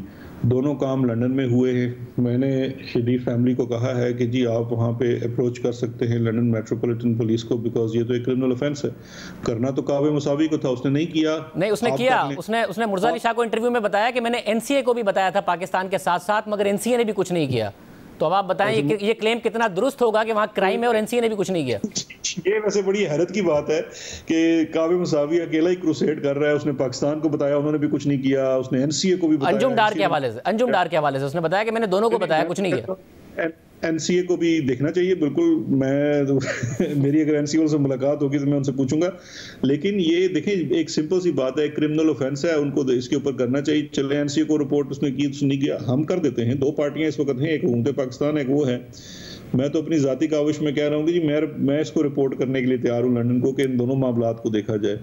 दोनों काम लंदन में हुए हैं। मैंने शरीफ फैमिली को कहा है कि जी आप वहाँ पे अप्रोच कर सकते हैं लंदन मेट्रोपॉलिटन पुलिस को, बिकॉज ये तो एक क्रिमिनल ऑफेंस है। करना तो कावे मुसावी को था, उसने नहीं किया। नहीं, उसने किया। उसने मुर्जा अली शाह को इंटरव्यू में बताया कि मैंने एनसीए को भी बताया था पाकिस्तान के साथ साथ, मगर एनसीए ने भी कुछ नहीं किया। तो अब आप बताएं ये क्लेम कितना दुरुस्त होगा कि वहाँ क्राइम है और एनसीए ने भी कुछ नहीं किया? ये वैसे बड़ी हैरत की बात है कि कावे मुसावी अकेला ही क्रूसेड कर रहा है। उसने पाकिस्तान को बताया, उन्होंने भी कुछ नहीं किया। उसने एनसीए को भी बताया, अंजुम डार के हवाले से उसने बताया कि मैंने दोनों को बताया, कुछ नहीं किया। एनसीए को भी देखना चाहिए, बिल्कुल। मैं तो मेरी अगर एनसीए से मुलाकात होगी तो मैं उनसे पूछूंगा। लेकिन ये देखें, एक सिंपल सी बात है, क्रिमिनल ऑफेंस है, उनको इसके ऊपर करना चाहिए। चले एनसीए को रिपोर्ट उसने की, उसने नहीं किया, हम कर देते हैं। 2 पार्टियां इस वक्त हैं, एक हुकूमत पाकिस्तान, एक वो है। मैं तो अपनी जाती काविश में कह रहा हूँ कि जी मैं इसको रिपोर्ट करने के लिए तैयार हूँ लंदन को, कि इन दोनों मामलात को देखा जाए।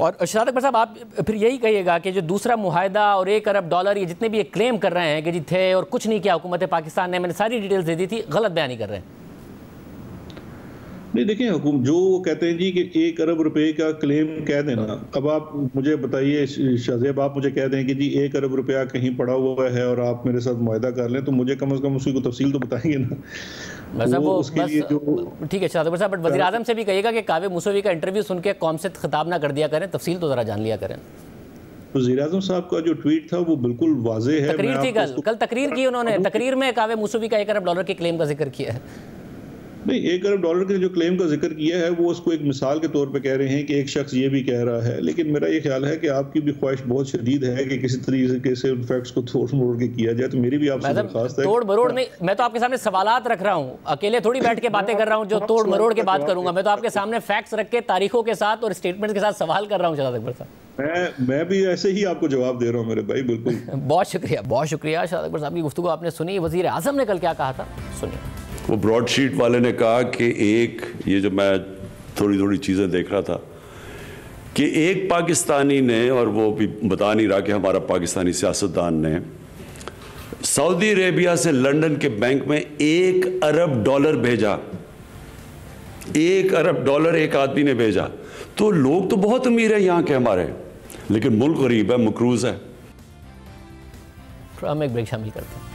और शाहद अकबर साहब, आप फिर यही कहिएगा कि जो दूसरा मुआहदा और $1 अरब ये जितने भी ये क्लेम कर रहे हैं कि जी थे और कुछ नहीं किया हुकूमत पाकिस्तान ने, मैंने सारी डिटेल्स दे दी थी, गलत बयानी कर रहे हैं? नहीं, देखिए, जो वो कहते हैं जी कि $1 अरब का क्लेम कह देना। अब आप मुझे बताइए शाहजेब, आप मुझे कह दें कि जी $1 अरब कहीं पड़ा हुआ है और आप मेरे साथ मुआहदा कर लें, तो मुझे कम से कम उसकी को तफसील तो बताएंगे ना। ठीक है शाहद साहब, बट वज़ीर आज़म से भी कहिएगा कि कावे मुसूवी का इंटरव्यू सुन के कौम से खिताब ना कर दिया करें, तफसील तो ज़रा जान लिया करें। वज़ीर आज़म साहब का जो ट्वीट था वो बिल्कुल वाज़ेह है। तकरीर थी कल तकरीर की उन्होंने, तकरीर में कावे मुसूवी का $1 अरब के क्लेम का जिक्र किया है। नहीं, $1 अरब के जो क्लेम का जिक्र किया है वो उसको एक मिसाल के तौर पे कह रहे हैं कि एक शख्स ये भी कह रहा है, लेकिन मेरा ये ख्याल है कि आपकी भी ख्वाहिश बहुत शदीद है कि किसी तरीके से उन फैक्ट्स को तोड़ मरोड़ के किया जाए। तो मेरी भी आपसे दरख्वास्त है। तोड़ मरोड़ नहीं, मैं तो आपके सामने सवालात रख रहा हूँ, अकेले थोड़ी बैठ के बातें कर रहा हूँ जो तोड़ मरोड़ के बात करूंगा। मैं तो आपके सामने फैक्ट्स रख के, तारीखों के साथ और स्टेटमेंट के साथ सवाल कर रहा हूँ शाहद अकबर साहब। मैं भी ऐसे ही आपको जवाब दे रहा हूँ मेरे भाई, बिल्कुल। बहुत शुक्रिया शाहद अकबर साहब की गुफ्तगू आपने सुनी। वज़ीर आज़म ने कल क्या कहा था, सुनिए। वो ब्रॉडशीट वाले ने कहा कि ये जो मैं थोड़ी चीज़ें देख रहा था कि एक पाकिस्तानी ने, और वो भी बता नहीं रहा कि हमारा पाकिस्तानी सियासतदान ने, सऊदी अरेबिया से लंदन के बैंक में $1 अरब भेजा। $1 अरब एक आदमी ने भेजा। तो लोग तो बहुत अमीर है यहाँ के हमारे, लेकिन मुल्क गरीब है, मकरूज है। हम एक ब्रेक शामिल करते हैं।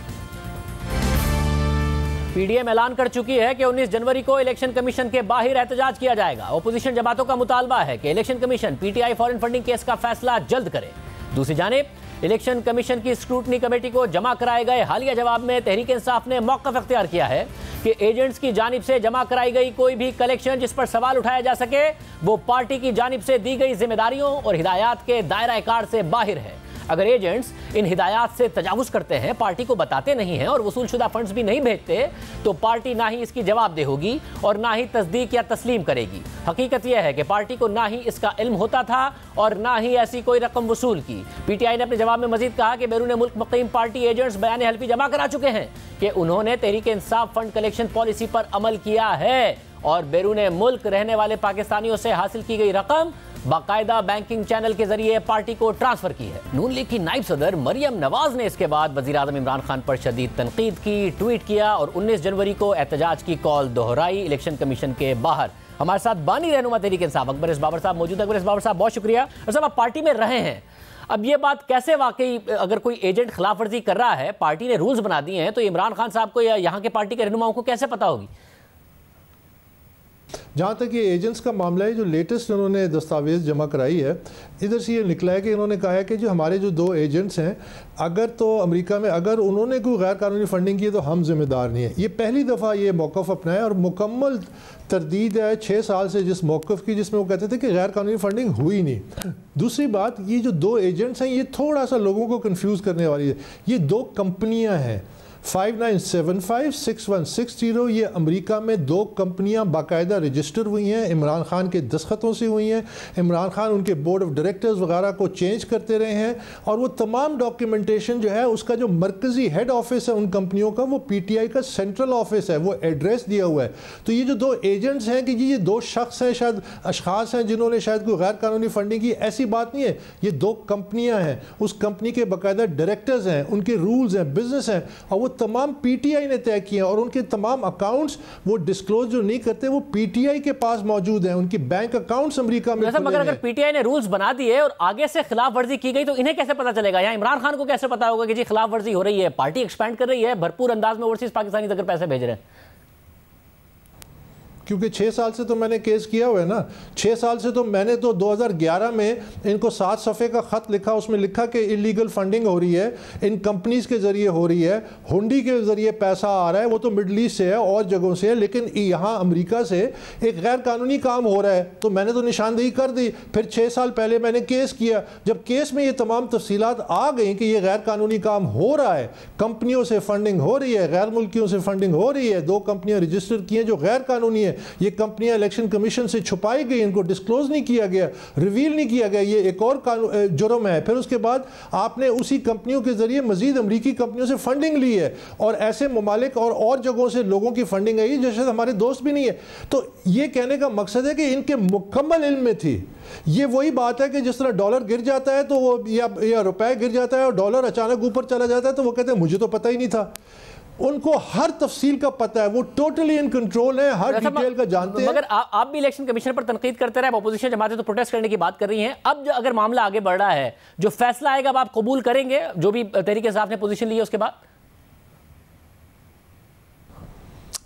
पीडीएम ऐलान कर चुकी है कि 19 जनवरी को इलेक्शन कमीशन के बाहर एहतजाज किया जाएगा। ओपोजिशन जमातों का मुतालबा है कि election commission PTI foreign funding case का फैसला जल्द करे। दूसरी जानिब इलेक्शन कमीशन की स्क्रूटनी कमेटी को जमा कराए गए हालिया जवाब में तहरीक इंसाफ ने मौक़िफ़ इख्तियार किया है कि एजेंट्स की जानिब से जमा कराई गई कोई भी कलेक्शन जिस पर सवाल उठाया जा सके वो पार्टी की जानिब से दी गई जिम्मेदारियों और हिदायत के दायरा कार से बाहर है। अगर एजेंट्स इन हिदायत से तजावुज़ करते हैं, पार्टी को बताते नहीं हैं और वसूलशुदा फंड्स भी नहीं भेजते, तो पार्टी ना ही इसकी जवाबदेह होगी और ना ही तस्दीक या तस्लीम करेगी। हकीकत यह है कि पार्टी को ना ही इसका इल्म होता था और ना ही ऐसी कोई रकम वसूल की। पीटीआई ने अपने जवाब में मजीद कहा कि बैरून मुल्क मुक़ीम पार्टी एजेंट्स बयान हल्फी जमा करा चुके हैं कि उन्होंने Tehreek Insaf fund collection policy पर अमल किया है और बैरून मुल्क रहने वाले पाकिस्तानियों से हासिल की गई रकम बाकायदा बैंकिंग चैनल के जरिए पार्टी को ट्रांसफर की है। नून लीग की नायब सदर मरियम नवाज ने इसके बाद वजीर आजम इमरान खान पर शदीद तनकीद की, ट्वीट किया और 19 जनवरी को एहतजाज की कॉल दोहराई इलेक्शन कमीशन के बाहर। हमारे साथ बानी रहनुमा तहरीक इंसाफ अकबर इस बाबर साहब मौजूद है। अकबर इस बाबर साहब, बहुत शुक्रिया। और साहब, आप पार्टी में रहे हैं, अब ये बात कैसे वाकई अगर कोई एजेंट खिलाफ वर्जी कर रहा है, पार्टी ने रूल्स बना दिए हैं, तो इमरान खान साहब को या यहाँ के पार्टी के रहनुमाओं को कैसे पता होगी? जहाँ तक ये एजेंट्स का मामला है, जो लेटेस्ट उन्होंने दस्तावेज़ जमा कराई है, इधर से ये निकला है कि इन्होंने कहा है कि जो हमारे जो 2 एजेंट्स हैं, अगर तो अमेरिका में अगर उन्होंने कोई गैर कानूनी फंडिंग की तो हम जिम्मेदार नहीं है। ये पहली दफ़ा ये मौक़िफ़ अपनाया और मुकम्मल तरदीद है 6 साल से जिस मौक़िफ़ की जिसमें वो कहते थे कि गैर कानूनी फंडिंग हुई नहीं। दूसरी बात, ये जो 2 एजेंट्स हैं, ये थोड़ा सा लोगों को कन्फ्यूज़ करने वाली है। ये 2 कंपनियाँ हैं, 59756160, ये अमेरिका में 2 कंपनियां बाकायदा रजिस्टर हुई हैं, इमरान खान के दस्तखतों से हुई हैं। इमरान खान उनके बोर्ड ऑफ डायरेक्टर्स वगैरह को चेंज करते रहे हैं और वो तमाम डॉक्यूमेंटेशन जो है उसका जो मरकज़ी हेड ऑफिस है उन कंपनियों का, वो PTI का सेंट्रल ऑफिस है, वो एड्रेस दिया हुआ है। तो ये जो 2 एजेंट्स हैं कि ये 2 शख्स हैं, शायद अशखास हैं जिन्होंने शायद कोई गैर कानूनी फंडिंग की, ऐसी बात नहीं है। ये 2 कंपनियाँ हैं, उस कंपनी के बाकायदा डायरेक्टर्स हैं, उनके रूल्स हैं, बिजनेस हैं, और वो तमाम PTI ने तय किए और उनके तमाम अकाउंट्स वो डिस्क्लोज जो नहीं करते वो PTI के पास मौजूद हैं, उनकी बैंक अकाउंट्स अमेरिका में। मगर अगर PTI ने रूल्स बना दिए और आगे से खिलाफ वर्जी की गई तो इन्हें कैसे पता चलेगा? यहाँ इमरान खान को कैसे पता होगा कि जी खिलाफ वर्जी हो रही है? पार्टी एक्सपैंड कर रही है, भरपूर अंदाज में ओवरसीज पाकिस्तानी अगर पैसे भेज रहे हैं। क्योंकि 6 साल से तो मैंने केस किया हुआ है ना। 6 साल से तो मैंने तो 2011 में इनको 7 सफ़े का ख़त लिखा, उसमें लिखा कि इलीगल फंडिंग हो रही है, इन कंपनीज़ के ज़रिए हो रही है, हुंडी के ज़रिए पैसा आ रहा है, वो तो मिडल ईस्ट से है और जगहों से है, लेकिन यहाँ अमेरिका से एक गैर कानूनी काम हो रहा है। तो मैंने तो निशानदेही कर दी। फिर 6 साल पहले मैंने केस किया, जब केस में ये तमाम तफसीलात आ गई कि ये गैर कानूनी काम हो रहा है, कंपनियों से फंडिंग हो रही है, गैर मुल्कियों से फंडिंग हो रही है, 2 कंपनियाँ रजिस्टर की हैं जो गैर कानूनी है, ये कंपनियां इलेक्शन कमीशन से छुपाई गई, इनको डिस्क्लोज नहीं किया गया, रिवील नहीं किया गया, ये एक और जुर्म है। फिर उसके बाद आपने उसी कंपनियों के जरिए मजीद अमरीकी कंपनियों से फंडिंग ली है और ऐसे ममालिक और जगहों से लोगों की फंडिंग आई जैसे हमारे दोस्त भी नहीं है। तो ये कहने का मकसद है कि इनके मुकम्मल इल्म में थी। ये वही बात है कि जिस तरह डॉलर गिर जाता है तो वो या रुपए गिर जाता है और डॉलर अचानक ऊपर चला जाता है तो वो कहते हैं मुझे तो पता ही नहीं था। उनको हर तफसील का पता है, वो टोटली इन कंट्रोल है, हर डिटेल का जानते हैं। मगर आप भी इलेक्शन कमीशन पर तनकीद करते रहे, अपोजिशन जमातें तो प्रोटेस्ट करने की बात कर रही हैं। अब अगर मामला आगे बढ़ रहा है, जो फैसला आएगा अब आप कबूल करेंगे जो भी तहरीक इंसाफ ने पोजीशन ली है उसके बाद?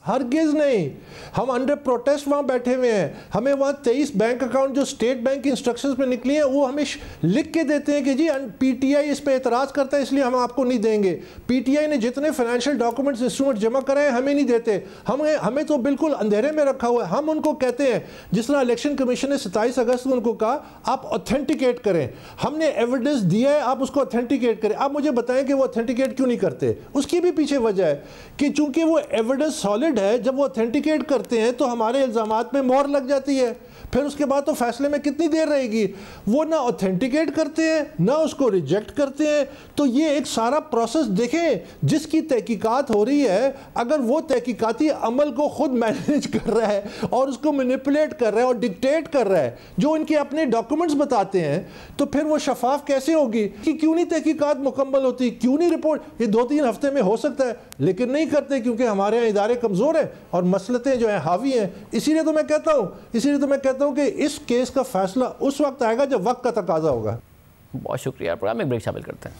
हरगिज़ नहीं, हम अंडर प्रोटेस्ट वहाँ बैठे हुए हैं। हमें वहाँ 23 बैंक अकाउंट जो स्टेट बैंक की इंस्ट्रक्शंस पे निकली है वो हमें लिख के देते हैं कि जी PTI इस पे एतराज़ करता है इसलिए हम आपको नहीं देंगे। PTI ने जितने फाइनेंशियल डॉक्यूमेंट्स इंस्ट्रूमेंट जमा कराए हमें नहीं देते, हमें तो बिल्कुल अंधेरे में रखा हुआ है। हम उनको कहते हैं, जिस तरह इलेक्शन कमीशन ने 27 अगस्त को उनको कहा आप ऑथेंटिकेट करें, हमने एविडेंस दिया है आप उसको ऑथेंटिकेट करें। आप मुझे बताएं कि वो ऑथेंटिकेट क्यों नहीं करते? उसकी भी पीछे वजह है कि चूंकि वो एविडेंस सॉलिड है, जब वो ऑथेंटिकेट करते हैं तो हमारे इल्जामात में मोहर लग जाती है, फिर उसके बाद तो फैसले में कितनी देर रहेगी। वो ना ऑथेंटिकेट करते हैं ना उसको रिजेक्ट करते हैं। तो ये एक सारा प्रोसेस देखें, जिसकी तहकीकात हो रही है, अगर वो तहकीकाती अमल को खुद मैनेज कर रहा है और उसको मैनिपुलेट कर रहा है और डिक्टेट कर रहा है जो इनके अपने डॉक्यूमेंट्स बताते हैं, तो फिर वो शफाफ कैसे होगी? कि क्यों नहीं तहकीकात मुकम्मल होती, क्यों नहीं रिपोर्ट? ये 2-3 हफ्ते में हो सकता है, लेकिन नहीं करते क्योंकि हमारे यहाँ इदारे कमज़ोर हैं और मसलतें जो है हावी हैं। इसीलिए तो मैं कहता हूँ कि इस केस का फैसला उस वक्त आएगा जब वक्त का तकाजा होगा। बहुत शुक्रिया। प्रोग्राम में ब्रेक शामिल करते हैं।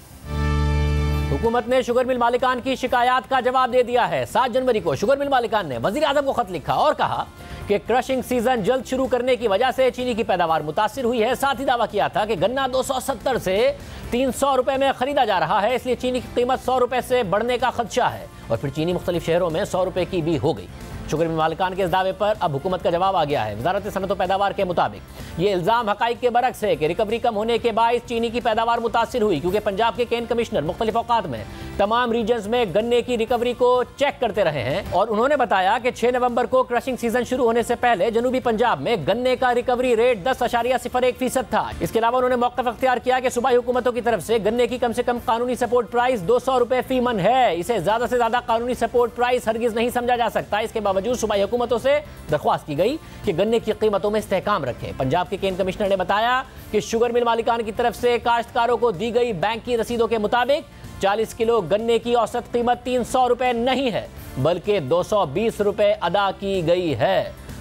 हुकूमत ने शुगर मिल मालिकान की शिकायत का जवाब दे दिया है। 7 जनवरी को शुगर मिल मालिकान ने वजीर आजम को खत लिखा और कहा कि क्रशिंग सीजन जल्द शुरू करने की वजह से चीनी की पैदावार मुतासिर हुई है। साथ ही दावा किया था कि गन्ना 270 से 300 रुपए में खरीदा जा रहा है, इसलिए चीनी की कीमत 100 रुपए से बढ़ने का खदशा है और फिर चीनी मुख्तलिफ शहरों में 100 रुपए की भी हो गई। शुगर मिल मालिकान के इस दावे पर अब हुकूमत का जवाब आ गया है। वजारत सनअत व पैदावार के मुताबिक ये इल्ज़ाम हक़ाइक़ के बरक्स है कि रिकवरी कम होने के बायस चीनी की पैदावार मुतासिर हुई, क्योंकि पंजाब के केन कमिश्नर मुख्तलिफ औक़ात में तमाम रीजन्स में गन्ने की रिकवरी को चेक करते रहे हैं और उन्होंने बताया कि 6 नवंबर को क्रशिंग सीजन शुरू होने से पहले जनूबी पंजाब में गन्ने का रिकवरी रेट 10.01% था। इसके अलावा उन्होंने मौक़िफ़ अख्तियार किया कि सूबाई हुकूमतों की तरफ से गन्ने की कम से कम कानूनी सपोर्ट प्राइस 200 रुपए फी मन है। इसे ज़्यादा से ज़्यादा कानूनी सपोर्ट प्राइस हरगिज़ नहीं समझा जा सकता। इसके बावजूद सूबाई हुकूमतों से दरख्वास्त की गई कि गन्ने की कीमतों में इस्तेहकाम रखें। पंजाब के केन कमिश्नर ने बताया कि शुगर मिल मालिकान की तरफ से काश्तकारों को दी गई बैंक की रसीदों के मुताबिक 40 किलो गन्ने की औसत कीमत 300 रुपए नहीं है बल्कि 220 रुपए अदा की गई है।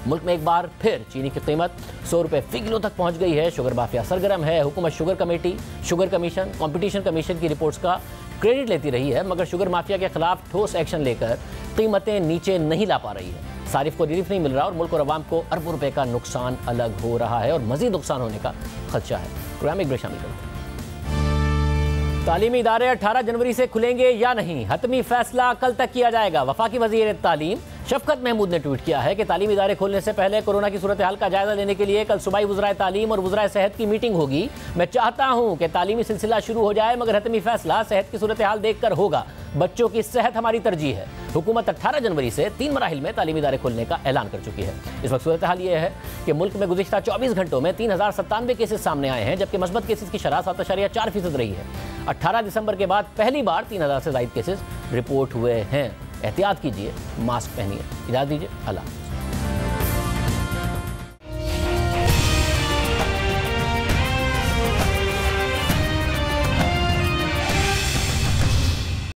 मुल्क में एक बार फिर चीनी की कीमत 100 रुपए फी किलो तक पहुंच गई है। शुगर माफिया सरगर्म है। हुकूमत sugar committee, sugar commission, competition commission की रिपोर्ट्स का क्रेडिट लेती रही है, मगर शुगर माफिया के खिलाफ ठोस एक्शन लेकर कीमतें नीचे नहीं ला पा रही है। सारिफ को रिलीफ नहीं मिल रहा और मुल्क और अवाम को अरबों रुपए का नुकसान अलग हो रहा है और मजीद नुकसान होने का खदशा है। प्रोग्राम एक ब्रेक शामिल करते हैं। तालीमी इदारे 18 जनवरी से खुलेंगे या नहीं, हतमी फैसला कल तक किया जाएगा। वफाकी वज़ीर तालीम शफकत महमूद ने ट्वीट किया है कि तालीमी इदारे खोलने से पहले कोरोना की सूरत हाल का जायजा लेने के लिए कल सूबाई वज़राए तालीम और वज़राए सेहत की मीटिंग होगी। मैं चाहता हूँ कि तालीमी सिलसिला शुरू हो जाए, मगर हतमी फैसला सेहत की सूरत हाल देख कर होगा। बच्चों की सेहत हमारी तरजीह है। हुकूमत 18 जनवरी से 3 मराहिल में तालीमी इदारे खोलने का ऐलान कर चुकी है। इस वक्त सूरत हाल ये है कि मुल्क में गुज़िश्ता 24 घंटों में 3097 केसेस सामने आए हैं, जबकि मस्बत केसेस की शरह 7.4% रही है। 18 दिसंबर के बाद पहली बार 3000 से ज़ायद केसेस रिपोर्ट हुए हैं। एहतियात कीजिए, मास्क पहनिए। इजाज़त दीजिए, अल्लाह।